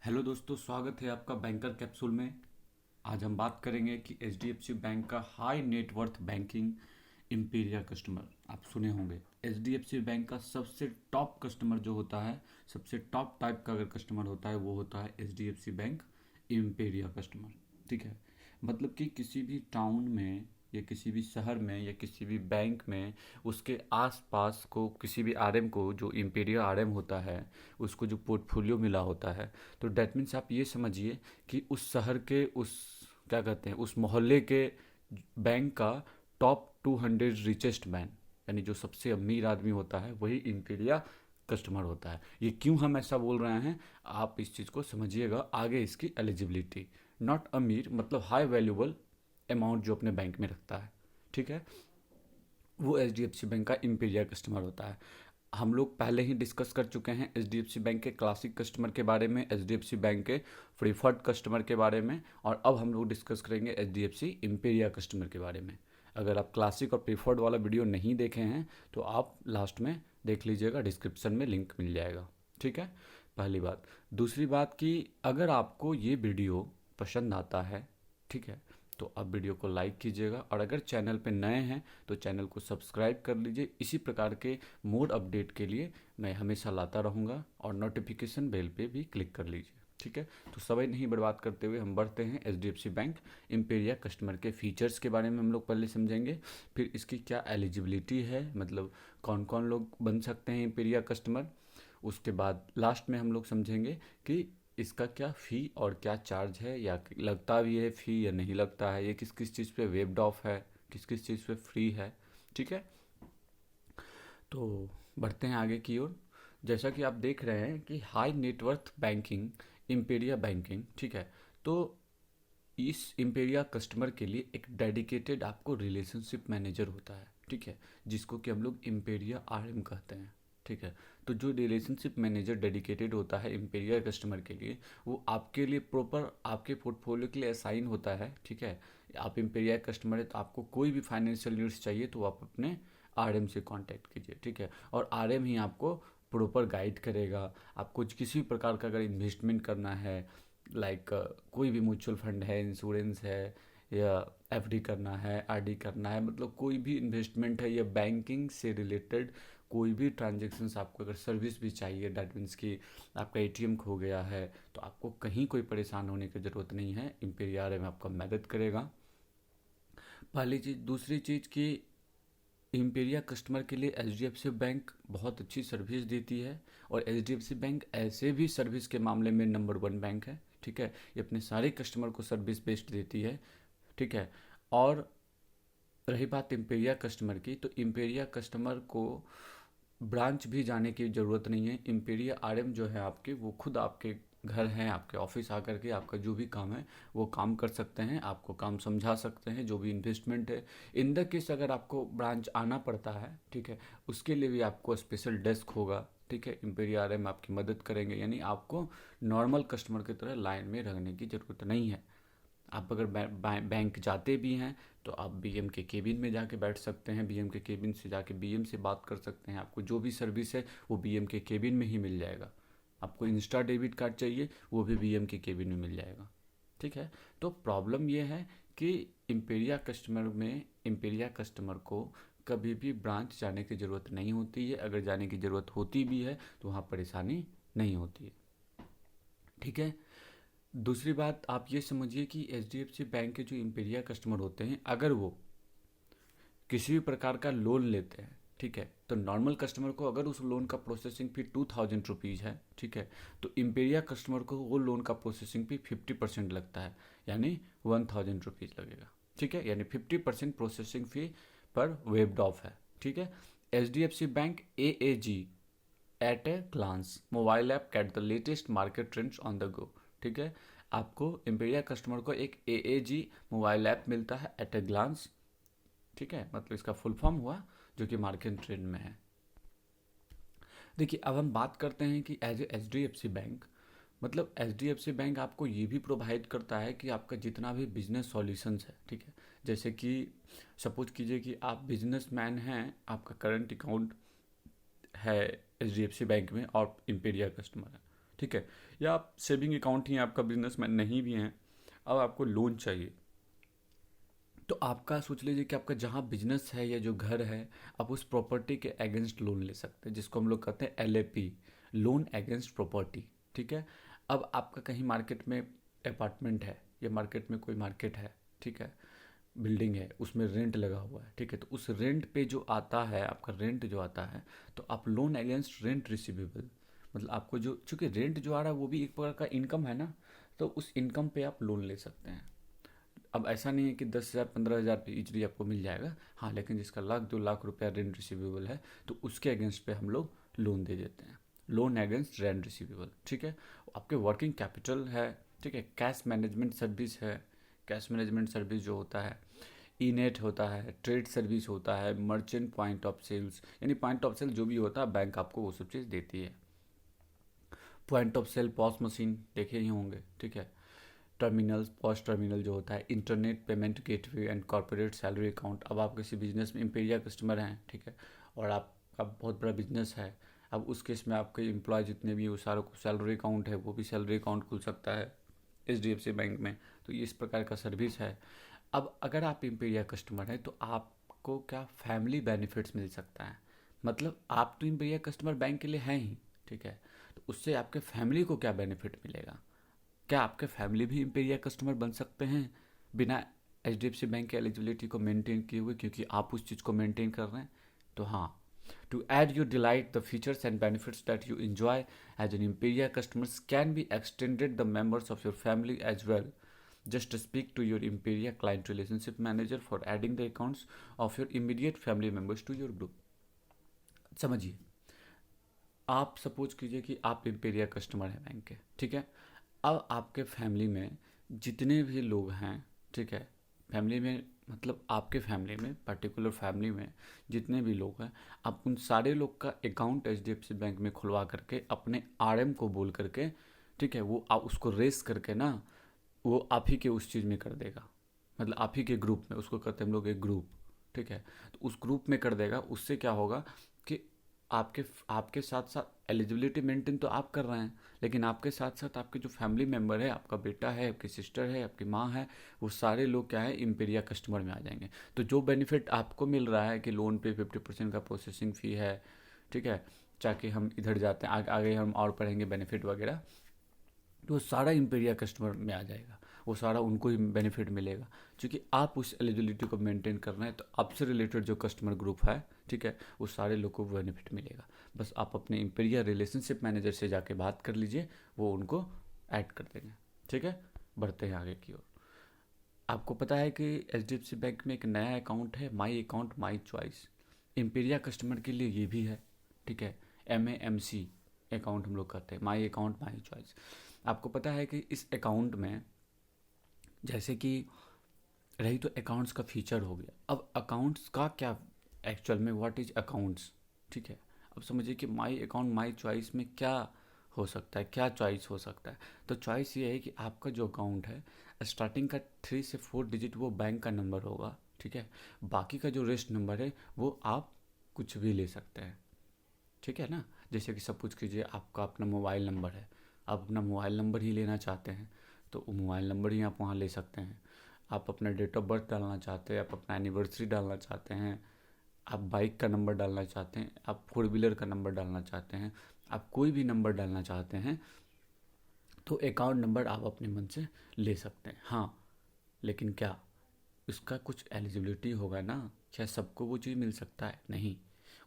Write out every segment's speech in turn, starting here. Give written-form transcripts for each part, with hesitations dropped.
Hello दोस्तों, स्वागत है आपका बैंकर कैप्सूल में। आज हम बात करेंगे कि एचडीएफसी बैंक का high net worth banking Imperia customer आप सुने होंगे। एचडीएफसी बैंक का सबसे टॉप कस्टमर जो होता है, सबसे टॉप टाइप का अगर कस्टमर होता है वो होता है एचडीएफसी बैंक इम्पीरिया कस्टमर। ठीक है, मतलब कि किसी भी टाउन में या किसी भी शहर में या किसी भी बैंक में उसके आसपास को किसी भी आरएम को जो इम्पीरियल आरएम होता है उसको जो पोर्टफोलियो मिला होता है, तो डैट मीन्स आप ये समझिए कि उस शहर के उस क्या कहते हैं उस मोहल्ले के बैंक का टॉप 200 रिचेस्ट बैंक, यानी जो सबसे अमीर आदमी होता है वही इम्पीरिया कस्टमर होता है। ये क्यों हम ऐसा बोल रहे हैं, आप इस चीज़ को समझिएगा आगे। इसकी एलिजिबिलिटी, नॉट अमीर मतलब हाई वैल्यूबल अमाउंट जो अपने बैंक में रखता है, ठीक है, वो H D F C bank का इम्पीरिया कस्टमर होता है। हम लोग पहले ही डिस्कस कर चुके हैं H D F C bank के क्लासिक कस्टमर के बारे में, H D F C bank के प्रीफर्ड कस्टमर के बारे में, और अब हम लोग डिस्कस करेंगे H D F C Imperia customer के बारे में। अगर आप क्लासिक और प्रीफर्ड वाला वीडियो नहीं देखे हैं तो आप लास्ट में देख लीजिएगा, डिस्क्रिप्शन में लिंक मिल जाएगा। ठीक है, पहली बात। दूसरी बात कि अगर आपको ये वीडियो पसंद आता है, ठीक है, तो आप वीडियो को लाइक कीजिएगा, और अगर चैनल पे नए हैं तो चैनल को सब्सक्राइब कर लीजिए। इसी प्रकार के मोड अपडेट के लिए मैं हमेशा लाता रहूँगा, और नोटिफिकेशन बेल पे भी क्लिक कर लीजिए। ठीक है, तो समय नहीं बर्बाद करते हुए हम बढ़ते हैं H D F C bank Imperia customer के फीचर्स के बारे में हम लोग पहले समझेंगे, फिर इसकी क्या एलिजिबिलिटी है, मतलब कौन कौन लोग बन सकते हैं इम्पीरिया कस्टमर। उसके बाद लास्ट में हम लोग समझेंगे कि इसका क्या फ़ी और क्या चार्ज है, या लगता भी है फ़ी या नहीं लगता है, ये किस किस चीज़ पे वेब्ड ऑफ है, किस किस चीज़ पे फ्री है। ठीक है, तो बढ़ते हैं आगे की ओर। जैसा कि आप देख रहे हैं कि high net worth banking Imperia banking, ठीक है, तो इस इम्पेरिया कस्टमर के लिए एक डेडिकेटेड आपको रिलेशनशिप मैनेजर होता है, ठीक है, जिसको कि हम लोग इम्पेरिया आरएम कहते हैं। ठीक है, तो जो रिलेशनशिप मैनेजर डेडिकेटेड होता है इम्पेरिया कस्टमर के लिए, वो आपके लिए प्रॉपर आपके पोर्टफोलियो के लिए असाइन होता है। ठीक है, आप इम्पेरिया कस्टमर है तो आपको कोई भी फाइनेंशियल नीड्स चाहिए तो आप अपने आरएम से कांटेक्ट कीजिए। ठीक है, और आरएम ही आपको प्रॉपर गाइड करेगा। आपको किसी भी प्रकार का अगर इन्वेस्टमेंट करना है, लाइक कोई भी म्यूचुअल फंड है, इंश्योरेंस है, या एफडी करना है, आरडी करना है, मतलब कोई भी इन्वेस्टमेंट है या बैंकिंग से रिलेटेड कोई भी ट्रांजेक्शन्स, आपको अगर सर्विस भी चाहिए, डैट मीन्स कि आपका एटीएम खो गया है तो आपको कहीं कोई परेशान होने की ज़रूरत नहीं है, इम्पीरिया में आपका मदद करेगा। पहली चीज़। दूसरी चीज़ कि इम्पीरिया कस्टमर के लिए H D F C bank बहुत अच्छी सर्विस देती है, और H D F C bank ऐसे भी सर्विस के मामले में नंबर वन बैंक है। ठीक है, ये अपने सारे कस्टमर को सर्विस बेस्ड देती है। ठीक है, और रही बात इम्पीरिया कस्टमर की, तो इम्पीरिया कस्टमर को ब्रांच भी जाने की ज़रूरत नहीं है। इम्पीरिया आरएम जो है आपके, वो खुद आपके घर हैं, आपके ऑफिस आकर के आपका जो भी काम है वो काम कर सकते हैं, आपको काम समझा सकते हैं, जो भी इन्वेस्टमेंट है। इन द केस अगर आपको ब्रांच आना पड़ता है, ठीक है, उसके लिए भी आपको स्पेशल डेस्क होगा। ठीक है, इम्पीरिया आरएम आपकी मदद करेंगे, यानी आपको नॉर्मल कस्टमर की तरह लाइन में रहने की ज़रूरत नहीं है। आप अगर बैंक जाते भी हैं तो आप बीएम के केबिन में जाके बैठ सकते हैं, बीएम के केबिन से जाके बीएम से बात कर सकते हैं। आपको जो भी सर्विस है वो बीएम के केबिन में ही मिल जाएगा। आपको इंस्टा डेबिट कार्ड चाहिए वो भी बीएम के केबिन में मिल जाएगा। ठीक है, तो प्रॉब्लम ये है कि इम्पेरिया कस्टमर को कभी भी ब्रांच जाने की ज़रूरत नहीं होती है। अगर जाने की ज़रूरत होती भी है तो वहाँ परेशानी नहीं होती है। ठीक है, दूसरी बात आप ये समझिए कि H D F C bank के जो इम्पीरिया कस्टमर होते हैं, अगर वो किसी भी प्रकार का लोन लेते हैं, ठीक है, तो नॉर्मल कस्टमर को अगर उस लोन का प्रोसेसिंग फी 2000 रुपीज़ है, ठीक है, तो इम्पीरिया कस्टमर को वो लोन का प्रोसेसिंग फी 50% लगता है, यानी 1000 रुपीज़ लगेगा। ठीक है, यानी 50% प्रोसेसिंग फी पर वेब्ड ऑफ है। ठीक है, H D F C bank A G at a glance mobile app catch the latest market trends on the go. ठीक है, आपको इम्पीरिया कस्टमर को एक ए जी मोबाइल ऐप मिलता है एट ए ग्लांस। ठीक है, मतलब इसका फुल फॉर्म हुआ जो कि मार्केट ट्रेंड में है। देखिए, अब हम बात करते हैं कि as H D F C bank, मतलब H D F C bank आपको ये भी प्रोवाइड करता है कि आपका जितना भी बिजनेस सॉल्यूशंस है, ठीक है, जैसे कि सपोज कीजिए कि आप बिजनेस मैन हैं, आपका करंट अकाउंट है H D F C bank में और इम्पीरिया कस्टमर है, ठीक है, या आप सेविंग अकाउंट ही हैं, आपका बिजनेसमैन नहीं भी हैं, अब आपको लोन चाहिए, तो आपका सोच लीजिए कि आपका जहाँ बिजनेस है या जो घर है, आप उस प्रॉपर्टी के अगेंस्ट लोन ले सकते हैं, जिसको हम लोग कहते हैं LAP, लोन अगेंस्ट प्रॉपर्टी। ठीक है, अब आपका कहीं मार्केट में अपार्टमेंट है या मार्केट में कोई मार्केट है, ठीक है, बिल्डिंग है, उसमें रेंट लगा हुआ है, ठीक है, तो उस रेंट पे जो आता है, आपका रेंट जो आता है, तो आप लोन अगेंस्ट रेंट रिसीवेबल, मतलब आपको जो, चूंकि रेंट जो आ रहा है वो भी एक प्रकार का इनकम है ना, तो उस इनकम पे आप लोन ले सकते हैं। अब ऐसा नहीं है कि 10,000 15,000 पे इजली आपको मिल जाएगा, हाँ, लेकिन जिसका 1,00,000 2,00,000 रुपया रेंट रिसीवेबल है, तो उसके अगेंस्ट पे हम लोग लोन दे देते हैं, लोन अगेंस्ट रेंट रिसीवेबल। ठीक है, आपके वर्किंग कैपिटल है, ठीक है, कैश मैनेजमेंट सर्विस है, कैश मैनेजमेंट सर्विस जो होता है, ई नेट होता है, ट्रेड सर्विस होता है, मर्चेंट पॉइंट ऑफ सेल्स, यानी पॉइंट ऑफ सेल जो भी होता है बैंक आपको वो सब चीज़ देती है। Point of sale POS machine देखे ही होंगे, ठीक है, टर्मिनल्स, पॉस टर्मिनल जो होता है, internet payment gateway and corporate salary account. अब आप किसी बिजनेस में इम्पीरिया कस्टमर हैं, ठीक है, और आपका बहुत बड़ा बिजनेस है, अब उस केस में आपके एम्प्लॉय जितने भी वो सारों को सैलरी अकाउंट है, वो भी सैलरी अकाउंट खुल सकता है HDFC बैंक में, तो ये इस प्रकार का सर्विस है। अब अगर आप इम्पीरिया कस्टमर हैं तो आपको क्या फैमिली बेनिफिट्स मिल सकता है, मतलब आप तो इम्पीरिया कस्टमर बैंक के लिए हैं ही, ठीक है, तो उससे आपके फैमिली को क्या बेनिफिट मिलेगा, क्या आपके फैमिली भी इम्पीरिया कस्टमर बन सकते हैं बिना HDFC बैंक के एलिजिबिलिटी को मेंटेन किए हुए, क्योंकि आप उस चीज़ को मेंटेन कर रहे हैं। तो हाँ, to add your delight, the features and benefits that you enjoy as an Imperia customers can be extended the members of your family as well. Just speak to your Imperia client relationship manager for adding the accounts of your immediate family members to your group. समझिए, आप suppose कीजिए कि आप Imperia customer हैं bank के, ठीक है, अब आपके फैमिली में जितने भी लोग हैं, ठीक है, फैमिली में मतलब आपके फैमिली में, पर्टिकुलर फैमिली में जितने भी लोग हैं, आप उन सारे लोग का अकाउंट HDFC बैंक में खुलवा करके अपने RM को बोल करके, ठीक है, वो आप उसको रेस करके ना, वो आप ही के उस चीज़ में कर देगा, मतलब आप ही के ग्रुप में, उसको कहते हैं हम लोग एक ग्रुप, ठीक है, तो उस ग्रुप में कर देगा। उससे क्या होगा कि आपके आपके साथ साथ एलिजिबिलिटी मेंटेन तो आप कर रहे हैं, लेकिन आपके साथ साथ आपके जो फैमिली मेम्बर है, आपका बेटा है, आपकी सिस्टर है, आपकी माँ है, वो सारे लोग क्या है, इम्पीरिया कस्टमर में आ जाएंगे। तो जो बेनिफिट आपको मिल रहा है कि लोन पे 50% का प्रोसेसिंग फ़ी है, ठीक है, चाहे हम इधर जाते हैं, आगे हम और पढ़ेंगे बेनिफिट वगैरह, तो वो सारा इम्पीरिया कस्टमर में आ जाएगा, वो सारा उनको ही बेनिफिट मिलेगा, क्योंकि आप उस एलिजिबिलिटी को मेंटेन कर रहे हैं। तो आपसे रिलेटेड जो कस्टमर ग्रुप है, ठीक है, वो सारे लोग को बेनिफिट मिलेगा। बस आप अपने इम्पीरिया रिलेशनशिप मैनेजर से जाके बात कर लीजिए, वो उनको ऐड कर देंगे। ठीक है, बढ़ते हैं आगे की ओर। आपको पता है कि HDFC बैंक में एक नया अकाउंट है, my account my choice, Imperia customer के लिए ये भी है, ठीक है, MAMC अकाउंट हम लोग कहते हैं, माई अकाउंट माई चॉइस। आपको पता है कि इस अकाउंट में जैसे कि रही तो अकाउंट्स का फीचर हो गया, अब अकाउंट्स का क्या एक्चुअल में, व्हाट इज अकाउंट्स, ठीक है, अब समझिए कि माई अकाउंट माई चॉइस में क्या हो सकता है, क्या चॉइस हो सकता है। तो चॉइस ये है कि आपका जो अकाउंट है, स्टार्टिंग का 3 से 4 डिजिट वो बैंक का नंबर होगा, ठीक है, बाकी का जो रेस्ट नंबर है वो आप कुछ भी ले सकते हैं, ठीक है ना। जैसे कि सपोज कीजिए आपका अपना मोबाइल नंबर है, आप अपना मोबाइल नंबर ही लेना चाहते हैं, तो वो मोबाइल नंबर ही आप वहाँ ले सकते हैं। आप अपना डेट ऑफ बर्थ डालना चाहते हैं, आप अपना एनिवर्सरी डालना चाहते हैं, आप बाइक का नंबर डालना चाहते हैं, आप 4 व्हीलर का नंबर डालना चाहते हैं, आप कोई भी नंबर डालना चाहते हैं, तो अकाउंट नंबर आप अपने मन से ले सकते हैं। हाँ, लेकिन क्या उसका कुछ एलिजिबिलिटी होगा ना, क्या सबको वो चीज़ मिल सकता है? नहीं,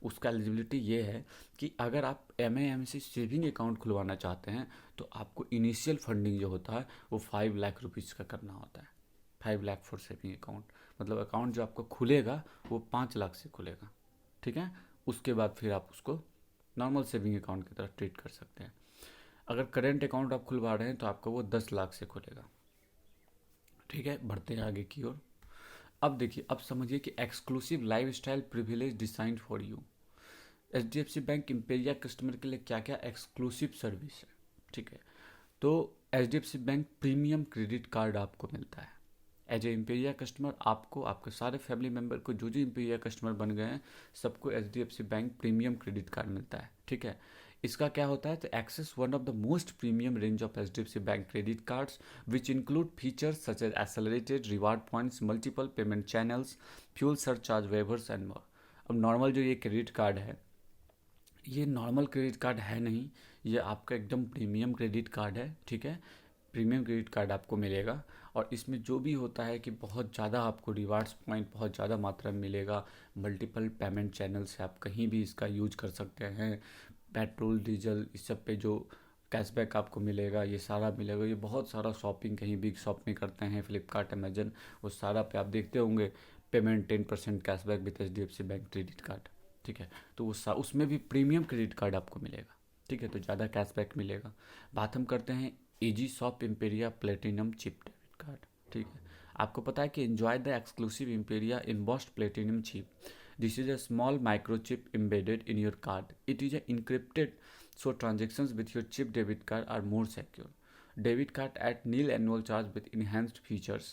उसका एलिजिबिलिटी ये है कि अगर आप MAMC सेविंग अकाउंट खुलवाना चाहते हैं, तो आपको इनिशियल फंडिंग जो होता है वो 5 लाख रुपीज़ का करना होता है। 5 लाख फॉर सेविंग अकाउंट, मतलब अकाउंट जो आपका खुलेगा वो 5 लाख से खुलेगा, ठीक है। उसके बाद फिर आप उसको नॉर्मल सेविंग अकाउंट की तरह ट्रीट कर सकते हैं। अगर करेंट अकाउंट आप खुलवा रहे हैं तो आपका वो 10 लाख से खुलेगा, ठीक है। बढ़ते हैं आगे की ओर। अब देखिए, अब समझिए कि exclusive lifestyle privilege design for you. HDFC bank Imperia customer के लिए क्या क्या एक्सक्लूसिव सर्विस है, ठीक है। तो HDFC bank premium credit card आपको मिलता है एज ए इम्पेरिया कस्टमर। आपको, आपके सारे फैमिली मेम्बर को, जो जो इम्पेरिया कस्टमर बन गए हैं, सबको HDFC bank premium credit card मिलता है, ठीक है। इसका क्या होता है, तो access one of the most premium range of HDFC bank credit cards which include features such as accelerated reward points, multiple payment channels, fuel surcharge waivers and more. अब नॉर्मल जो ये क्रेडिट कार्ड है, ये normal credit card है नहीं, ये आपका एकदम प्रीमियम क्रेडिट कार्ड है, ठीक है। प्रीमियम क्रेडिट कार्ड आपको मिलेगा और इसमें जो भी होता है कि बहुत ज़्यादा आपको रिवार्ड्स पॉइंट बहुत ज़्यादा मात्रा में मिलेगा, मल्टीपल पेमेंट चैनल से आप कहीं भी इसका यूज कर सकते हैं, पेट्रोल डीजल इस सब पे जो कैशबैक आपको मिलेगा ये सारा मिलेगा। ये बहुत सारा शॉपिंग कहीं भी शॉपिंग करते हैं, फ्लिपकार्ट, अमेजन, वो सारा पे आप देखते होंगे payment 10% cashback with HDFC bank credit card, ठीक है। तो उसमें भी प्रीमियम क्रेडिट कार्ड आपको मिलेगा, ठीक है, तो ज़्यादा कैशबैक मिलेगा। बात हम करते हैं easy shop Imperia platinum chip debit card, ठीक है। आपको पता है कि enjoy the exclusive Imperia embossed platinum chip. This is a small microchip embedded in your card. It is encrypted so transactions with your chip debit card are more secure. Debit card at nil annual charge with enhanced features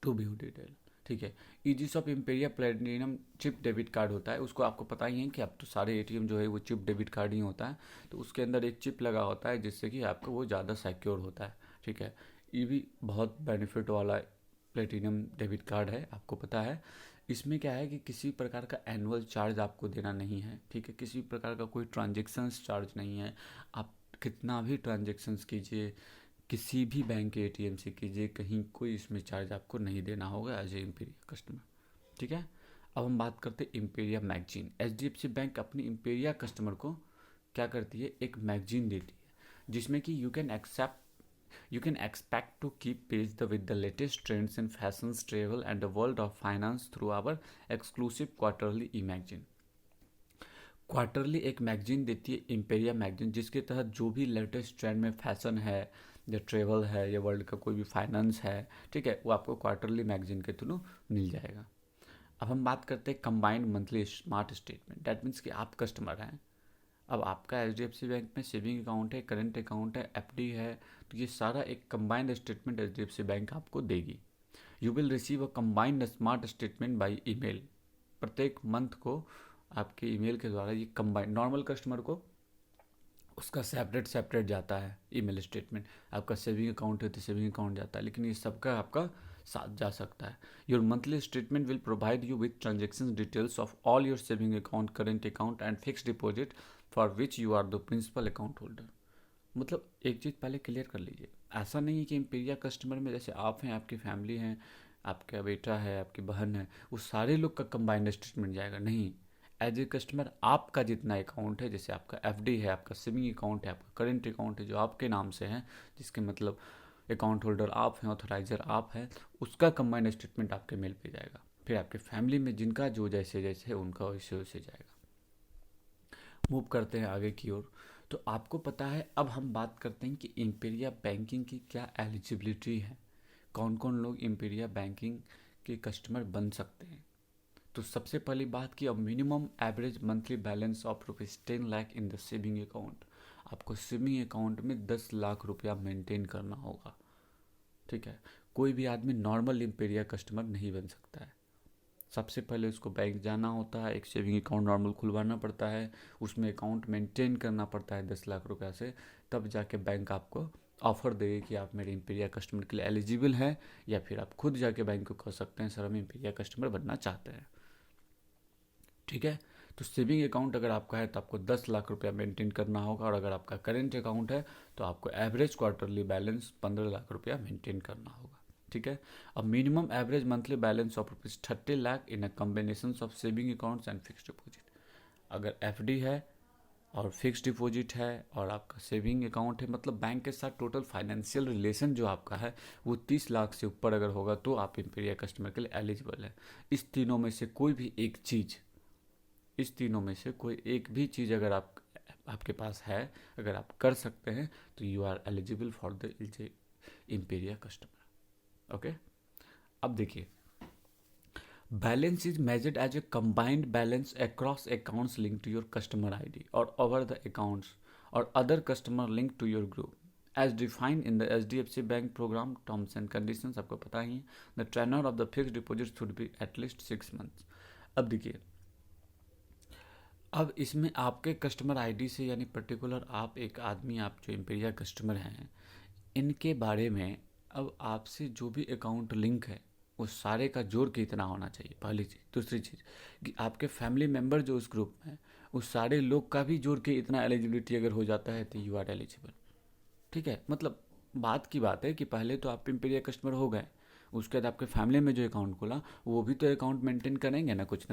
to view detail, ठीक है। Easy shop Imperia platinum chip debit card होता है, उसको आपको पता ही है कि अब तो सारे ATM जो है वो चिप डेबिट कार्ड ही होता है, तो उसके अंदर एक चिप लगा होता है जिससे कि आपको वो ज़्यादा सिक्योर होता है, ठीक है। ये भी बहुत बेनिफिट वाला प्लेटिनम डेबिट कार्ड है, आपको पता है। इसमें क्या है कि किसी प्रकार का एनुअल चार्ज आपको देना नहीं है, ठीक है, किसी प्रकार का कोई ट्रांजेक्शन्स चार्ज नहीं है। आप कितना भी ट्रांजेक्शन्स कीजिए, किसी भी बैंक के ATM से कीजिए, कहीं कोई इसमें चार्ज आपको नहीं देना होगा एज ए इम्पेरिया कस्टमर, ठीक है। अब हम बात करते हैं इम्पेरिया मैगजीन। HDFC बैंक अपनी इम्पेरिया कस्टमर को क्या करती है, एक मैगजीन देती है जिसमें कि you can expect to keep pace with the latest trends in fashions, travel and the world of finance through our exclusive quarterly e-magazine। Quarterly एक मैगजीन देती है इम्पेरिया मैगजीन, जिसके तहत जो भी लेटेस्ट ट्रेंड में फैशन है या ट्रेवल है या वर्ल्ड का कोई भी फाइनेंस है, ठीक है, वो आपको क्वार्टरली मैगजीन के थ्रू मिल जाएगा। अब हम बात करते हैं combined monthly smart statement. That means कि आप कस्टमर हैं, अब आपका HDFC बैंक में सेविंग अकाउंट है, करंट अकाउंट है, FD है, तो ये सारा एक कंबाइंड स्टेटमेंट HDFC बैंक आपको देगी। You will receive a combined smart statement by email. प्रत्येक मंथ को आपके ईमेल के द्वारा ये कंबाइंड, नॉर्मल कस्टमर को उसका सेपरेट जाता है ईमेल स्टेटमेंट, आपका सेविंग अकाउंट है तो सेविंग अकाउंट जाता है, लेकिन ये सबका आपका साथ जा सकता है। Your monthly statement will provide you with transaction details of all your saving account, current account and fix deposit for which you are the principal account holder. मतलब एक चीज़ पहले क्लियर कर लीजिए, ऐसा नहीं है कि इम्पेरिया कस्टमर में जैसे आप हैं, आपकी फैमिली है, आपका बेटा है, आपकी बहन है, वो सारे लोग का कंबाइंड स्टेटमेंट जाएगा, नहीं। एज ए कस्टमर आपका जितना अकाउंट है, जैसे आपका FD है, आपका सेविंग अकाउंट है, आपका करेंट अकाउंट है जो आपके नाम से है, जिसके मतलब अकाउंट होल्डर आप हैं, ऑथराइजर आप हैं, उसका कंबाइंड स्टेटमेंट आपके मेल पे जाएगा। फिर आपके फैमिली में जिनका जो जैसे जैसे है उनका वैसे वैसे जाएगा। मूव करते हैं आगे की ओर। तो आपको पता है, अब हम बात करते हैं कि इम्पेरिया बैंकिंग की क्या एलिजिबिलिटी है, कौन कौन लोग इम्पेरिया बैंकिंग के कस्टमर बन सकते हैं। तो सबसे पहली बात कि अब minimum average monthly balance of ₹10 lakh in the saving account. आपको सेविंग अकाउंट में 10 लाख रुपया मेंटेन करना होगा, ठीक है। कोई भी आदमी नॉर्मल इम्पेरिया कस्टमर नहीं बन सकता है। सबसे पहले उसको बैंक जाना होता है, एक सेविंग अकाउंट नॉर्मल खुलवाना पड़ता है, उसमें अकाउंट मेंटेन करना पड़ता है 10 लाख रुपया से, तब जाके बैंक आपको ऑफर देगी कि आप मेरे इम्पेरिया कस्टमर के लिए एलिजिबल हैं, या फिर आप खुद जाके बैंक को कह सकते हैं सर हम इम्पेरिया कस्टमर बनना चाहते हैं, ठीक है। तो सेविंग अकाउंट अगर आपका है तो आपको 10 लाख रुपया मेंटेन करना होगा, और अगर आपका करेंट अकाउंट है तो आपको एवरेज क्वार्टरली बैलेंस 15 लाख रुपया मेंटेन करना होगा, ठीक है। अब minimum average monthly balance of ₹30 lakh in a combination of saving accounts and fix deposit. अगर FD है और फिक्स डिपॉजिट है और आपका सेविंग अकाउंट है, मतलब बैंक के साथ टोटल फाइनेंशियल रिलेशन जो आपका है वो 30 लाख से ऊपर अगर होगा तो आप इम्पेरिया कस्टमर के लिए एलिजिबल है। इस तीनों में से कोई भी एक चीज़, इस तीनों में से कोई एक भी चीज़ अगर आपके पास है, अगर आप कर सकते हैं, तो you are eligible for the Imperia customer, okay. अब देखिए, balance is measured as a combined balance across accounts link to your customer ID or over the accounts or other customer link to your group as defined in the HDFC bank program terms and conditions. आपको पता ही है, the tenure of the fix deposit should be at least 6 months. अब देखिए, अब इसमें आपके customer ID से, यानी पर्टिकुलर आप एक आदमी, आप जो एम्पेरिया कस्टमर हैं, इनके बारे में अब आपसे जो भी अकाउंट लिंक है वो सारे का जोड़ के इतना होना चाहिए, पहली चीज़। दूसरी चीज़ कि आपके फैमिली मेम्बर जो उस ग्रुप में है उस सारे लोग का भी जोड़ के इतना एलिजिबिलिटी अगर हो जाता है तो यू आर एलिजिबल। ठीक है, मतलब बात की बात है कि पहले तो आप एम्पेरिया कस्टमर हो गए, उसके बाद आपके फैमिली में जो अकाउंट खोला वो भी तो अकाउंट मेंटेन करेंगे ना कुछ,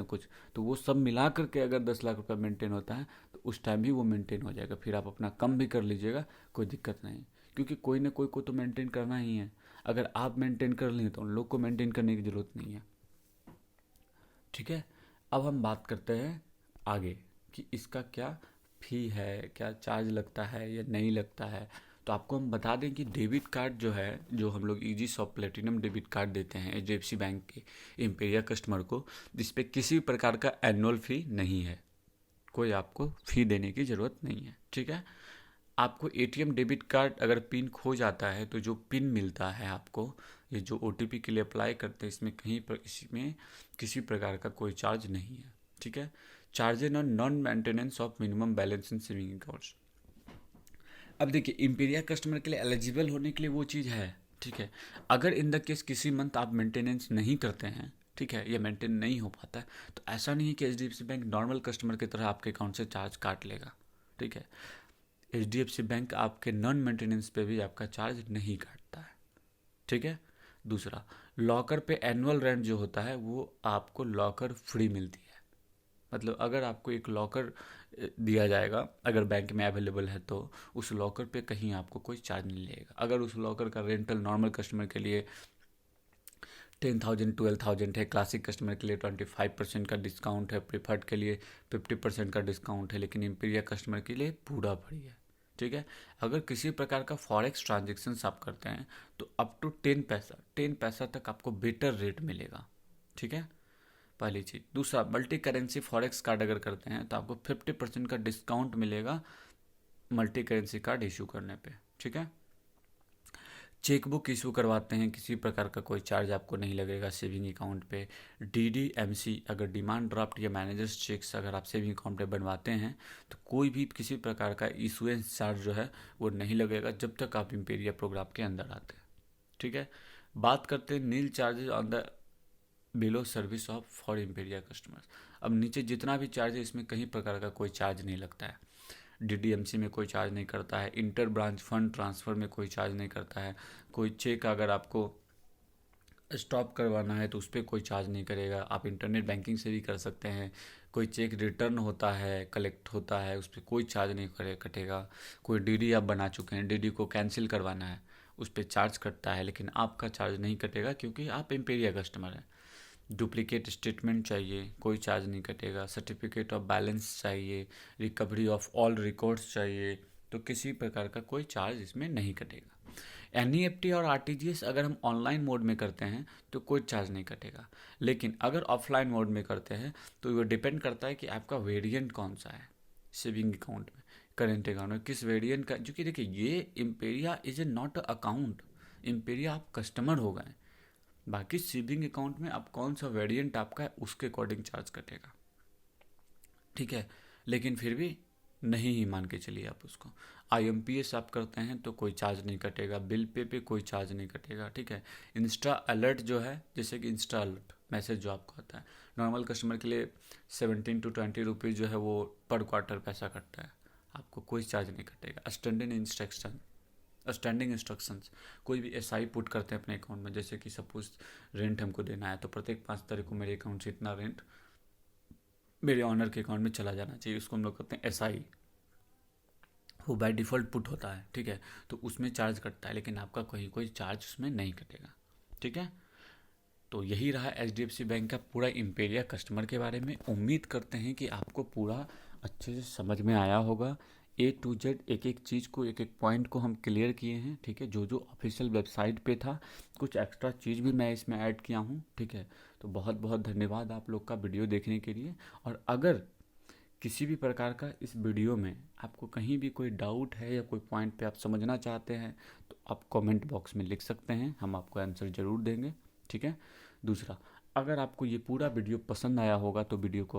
तो वो सब मिला करके अगर 10 लाख रुपये मेंटेन होता है तो उस टाइम भी वो मेंटेन हो जाएगा। फिर आप अपना कम भी कर लीजिएगा, कोई दिक्कत नहीं, क्योंकि कोई ना कोई को तो मेंटेन करना ही है। अगर आप मेंटेन कर लें तो उन लोग को मेंटेन करने की ज़रूरत नहीं है। ठीक है, अब हम बात करते हैं आगे कि इसका क्या फ़ी है, क्या चार्ज लगता है या नहीं लगता है। तो आपको हम बता दें कि डेबिट कार्ड जो है, जो हम लोग easy shop platinum debit card देते हैं HDFC बैंक के एम्पेरिया कस्टमर को, जिस पे किसी प्रकार का एनुअल फ़ी नहीं है, कोई आपको फ़ी देने की ज़रूरत नहीं है। ठीक है, आपको ATM डेबिट कार्ड अगर पिन खो जाता है तो जो पिन मिलता है आपको, ये जो OTP के लिए अप्लाई करते हैं, इसमें किसी प्रकार का कोई चार्ज नहीं है। ठीक है, charges on non maintenance of minimum balance in saving accounts. अब देखिए, इम्पीरिया कस्टमर के लिए एलिजिबल होने के लिए वो चीज़ है। ठीक है, अगर इन द केस किसी मंथ आप मेंटेनेंस नहीं करते हैं, ठीक है, या मेंटेन नहीं हो पाता है, तो ऐसा नहीं है कि HDFC बैंक नॉर्मल कस्टमर की तरह आपके अकाउंट से चार्ज काट लेगा। ठीक है, HDFC बैंक आपके नॉन मेंटेनेंस पे भी आपका चार्ज नहीं काटता है। ठीक है, दूसरा, लॉकर पे एनुअल रेंट जो होता है वो आपको लॉकर फ्री मिलती है। मतलब अगर आपको एक लॉकर दिया जाएगा, अगर बैंक में अवेलेबल है, तो उस लॉकर पे कहीं आपको कोई चार्ज नहीं लगेगा। अगर उस लॉकर का रेंटल नॉर्मल कस्टमर के लिए 10,000 12,000 है, क्लासिक कस्टमर के लिए 25% का डिस्काउंट है, प्रीफर्ड के लिए 50% का डिस्काउंट है, लेकिन इम्पीरिया कस्टमर के लिए पूरा फ्री है। ठीक है, अगर किसी प्रकार का फॉरेक्स ट्रांजेक्शन आप करते हैं तो अप टू 10 पैसा तक आपको बेटर रेट मिलेगा। ठीक है, पहली चीज़। दूसरा, मल्टी करेंसी फॉरेक्स कार्ड अगर करते हैं तो आपको 50% का डिस्काउंट मिलेगा मल्टी करेंसी कार्ड इशू करने पे। ठीक है, चेकबुक इशू करवाते हैं, किसी प्रकार का कोई चार्ज आपको नहीं लगेगा सेविंग अकाउंट पे। DDMC अगर डिमांड ड्राफ्ट या मैनेजर्स चेक्स अगर आप सेविंग अकाउंट पे बनवाते हैं तो कोई भी किसी प्रकार का इशुएंस चार्ज जो है वो नहीं लगेगा जब तक आप इम्पेरिया प्रोग्राम के अंदर आते हैं। ठीक है, बात करते हैं nil charges on the below service of for Imperia customers. अब नीचे जितना भी चार्ज है इसमें कहीं प्रकार का कोई चार्ज नहीं लगता है। DDMC में कोई चार्ज नहीं करता है, इंटर ब्रांच फंड ट्रांसफ़र में कोई चार्ज नहीं करता है, कोई चेक अगर आपको स्टॉप करवाना है तो उस पर कोई चार्ज नहीं करेगा, आप इंटरनेट बैंकिंग से भी कर सकते हैं। कोई चेक रिटर्न होता है, कलेक्ट होता है, उस पर कोई चार्ज नहीं कटेगा। कोई DD आप बना चुके हैं, DD को कैंसिल करवाना है, उस पर चार्ज कटता है, लेकिन आपका चार्ज नहीं कटेगा क्योंकि आप इम्पेरिया कस्टमर हैं। डुप्लीकेट स्टेटमेंट चाहिए, कोई चार्ज नहीं कटेगा। सर्टिफिकेट ऑफ बैलेंस चाहिए, रिकवरी ऑफ ऑल रिकॉर्ड्स चाहिए, तो किसी प्रकार का कोई चार्ज इसमें नहीं कटेगा। NEFT और RTGS अगर हम ऑनलाइन मोड में करते हैं तो कोई चार्ज नहीं कटेगा, लेकिन अगर ऑफलाइन मोड में करते हैं तो वो डिपेंड करता है कि आपका वेरिएंट कौन सा है सेविंग अकाउंट में, करेंट अकाउंट में किस वेरिएंट का। क्योंकि देखिए, ये Imperia is a not a account, Imperia आप कस्टमर हो गए, बाकी सेविंग अकाउंट में आप कौन सा वेरिएंट आपका है उसके अकॉर्डिंग चार्ज कटेगा। ठीक है, लेकिन फिर भी नहीं ही मान के चलिए आप उसको। IMPS आप करते हैं तो कोई चार्ज नहीं कटेगा, बिल पे कोई चार्ज नहीं कटेगा। ठीक है, इंस्टा अलर्ट जो है, जैसे कि इंस्टा अलर्ट मैसेज जो आपको आता है, नॉर्मल कस्टमर के लिए 17 to 20 रुपीज़ जो है वो पर क्वार्टर पैसा कटता है, आपको कोई चार्ज नहीं कटेगा। स्टैंडिंग इंस्ट्रक्शंस, कोई भी SI पुट करते हैं अपने अकाउंट में, जैसे कि सपोज रेंट हमको देना है तो प्रत्येक 5 तारीख को मेरे अकाउंट से इतना रेंट मेरे ऑनर के अकाउंट में चला जाना चाहिए, उसको हम लोग कहते हैं SI, वो बाय डिफ़ॉल्ट पुट होता है। ठीक है, तो उसमें चार्ज कटता है, लेकिन आपका कोई चार्ज उसमें नहीं कटेगा। ठीक है, तो यही रहा HDFC बैंक का पूरा इम्पेरिया कस्टमर के बारे में। उम्मीद करते हैं कि आपको पूरा अच्छे से समझ में आया होगा। A to Z एक एक चीज़ को, एक एक पॉइंट को हम क्लियर किए हैं। ठीक है, जो जो ऑफिशियल वेबसाइट पे था, कुछ एक्स्ट्रा चीज़ भी मैं इसमें ऐड किया हूँ। ठीक है, तो बहुत बहुत धन्यवाद आप लोग का वीडियो देखने के लिए। और अगर किसी भी प्रकार का इस वीडियो में आपको कहीं भी कोई डाउट है या कोई पॉइंट पे आप समझना चाहते हैं तो आप कमेंट बॉक्स में लिख सकते हैं, हम आपको आंसर ज़रूर देंगे। ठीक है, दूसरा, अगर आपको ये पूरा वीडियो पसंद आया होगा तो वीडियो को